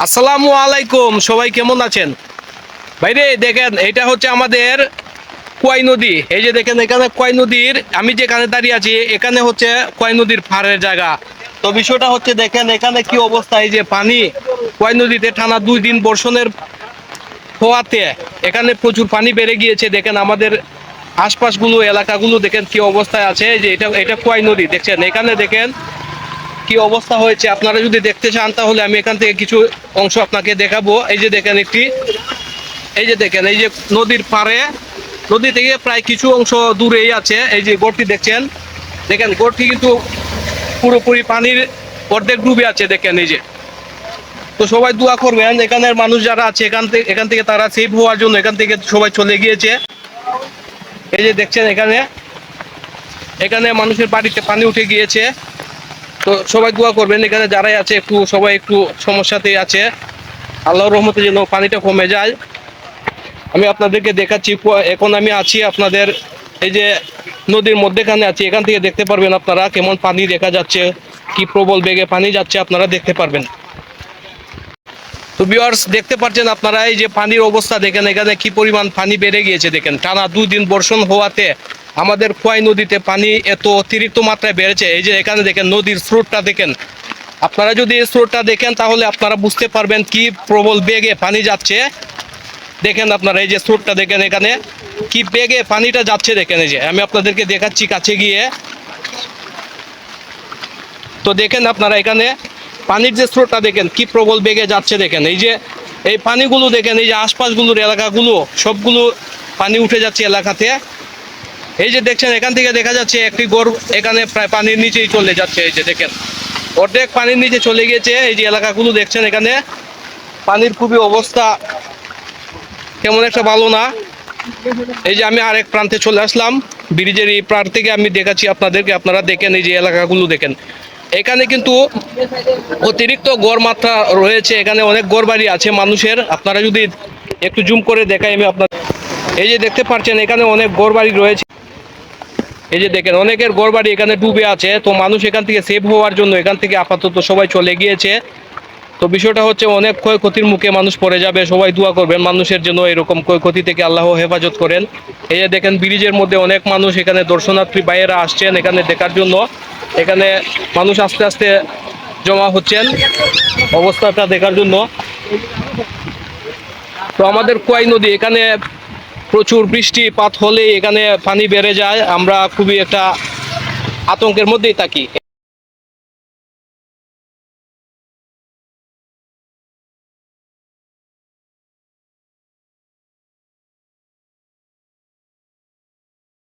আসসালামু আলাইকুম, সবাই কেমন আছেন? ভাইরে দেখেন, এটা হচ্ছে আমাদের কোয়াই নদী। এই যে দেখেন, এখানে কোয়াই নদীর, আমি যেখানে দাঁড়িয়ে আছি এখানে হচ্ছে কোয়াই নদীর পাড়ের জায়গা। তো বিষয়টা হচ্ছে দেখেন এখানে কি অবস্থা। এই যে পানি কোয়াই নদীতে টানা 2 দিন বর্ষণের হওয়াতে এখানে প্রচুর পানি বেড়ে গিয়েছে। দেখেন আমাদের আশপাশগুলো এলাকাগুলো দেখেন কি অবস্থায় আছে। এই যে এটা এটা কোয়াই নদী দেখছেন, এখানে দেখেন কি অবস্থা হয়েছে। আপনারা যদি দেখতে চান তাহলে আমি এখান থেকে কিছু অংশ আপনাকে দেখাবো। এই যে দেখেন এই যে দেখেন, এই যে নদীর পাড়ে, নদী থেকে প্রায় কিছু অংশ দূরেই আছে এই যে গড়টি দেখছেন। দেখেন গড়টি কিন্তু পুরোপুরি পানির অর্ধেক ডুবে আছে দেখেন এই যে। তো সবাই দোয়া করবেন, এখানের মানুষ যারা আছে এখান থেকে তারা সেভ হওয়ার জন্য এখান থেকে সবাই চলে গিয়েছে। এই যে দেখছেন এখানে এখানে মানুষের বাড়িতে পানি উঠে গিয়েছে। তো সবাই দোয়া করবেন, এখানে যারাই আছে সবাই একটু সমস্যাতেই আছে। আল্লাহর রহমতে যেন পানিটা কমে যায়। আমি আপনাদেরকে দেখাচ্ছি, এখন আমি আছি আপনাদের এই যে নদীর মধ্যেখানে আছি। এখান থেকে দেখতে পারবেন আপনারা কেমন পানি দেখা যাচ্ছে, কি প্রবল বেগে পানি যাচ্ছে আপনারা দেখতে পারবেন। তো ভিউয়ার্স দেখতে পাচ্ছেন আপনারা এই যে পানির অবস্থা দেখেন, এখানে কি পরিমাণ পানি বেড়ে গিয়েছে দেখেন। টানা 2 দিন বর্ষণ হওয়াতে আমাদের খোয়াই নদীতে পানি এত অতিরিক্ত মাত্রায় বেড়েছে। এই যে এখানে দেখেন নদীর স্রোতটা দেখেন। আপনারা যদি এই স্রোতটা দেখেন তাহলে আপনারা বুঝতে পারবেন কি প্রবল বেগে পানি যাচ্ছে। দেখেন আপনারা এই যে স্রোতটা দেখেন, এখানে কি বেগে পানিটা যাচ্ছে দেখেন। এই যে আমি আপনাদেরকে দেখাচ্ছি কাছে গিয়ে। তো দেখেন আপনারা এখানে পানির যে স্রোতটা দেখেন কি প্রবল বেগে যাচ্ছে দেখেন। এই যে এই পানিগুলো দেখেন, এই যে আশপাশগুলোর এলাকাগুলো সবগুলো পানি উঠে যাচ্ছে এলাকাতে। এই যে দেখছেন এখান থেকে দেখা যাচ্ছে একটি গড় এখানে প্রায় পানির নিচেই চলে যাচ্ছে। এই যে দেখেন অর্ধেক পানির নিচে চলে গিয়েছে। এই যে এলাকাগুলো দেখছেন, এখানে পানির খুবই অবস্থা কেমন একটা ভালো না। এই যে আমি আরেক প্রান্তে চলে আসলাম, ব্রিজের এই প্রান্ত থেকে আমি দেখাচ্ছি আপনাদেরকে। আপনারা দেখেন এই যে এলাকাগুলো দেখেন, এখানে কিন্তু অতিরিক্ত গড় মাত্রা রয়েছে। এখানে অনেক গড় বাড়ি আছে মানুষের। আপনারা যদি একটু জুম করে দেখাই আমি আপনার, এই যে দেখতে পাচ্ছেন এখানে অনেক গড় বাড়ি রয়েছে। এই যে দেখেন অনেকের ঘর বাড়ি এখানে ডুবে আছে। তো মানুষ এখান থেকে সেভ হওয়ার জন্য এখান থেকে আপাতত সবাই চলে গিয়েছে। তো বিষয়টা হচ্ছে অনেক ক্ষয়ক্ষতির মুখে মানুষ পড়ে যাবে। সবাই দোয়া করবেন মানুষের জন্য, এরকম ক্ষয়ক্ষতি থেকে আল্লাহ হেফাজত করেন। এই যে দেখেন ব্রিজের মধ্যে অনেক মানুষ, এখানে দর্শনার্থী ভাইয়েরা আসছেন এখানে দেখার জন্য। এখানে মানুষ আস্তে আস্তে জমা হচ্ছেন অবস্থাটা দেখার জন্য। তো আমাদের কোয়াই নদী, এখানে প্রচুর বৃষ্টিপাত হলে এখানে পানি বেড়ে যায়। আমরা খুবই একটা আতঙ্কের মধ্যেই থাকি।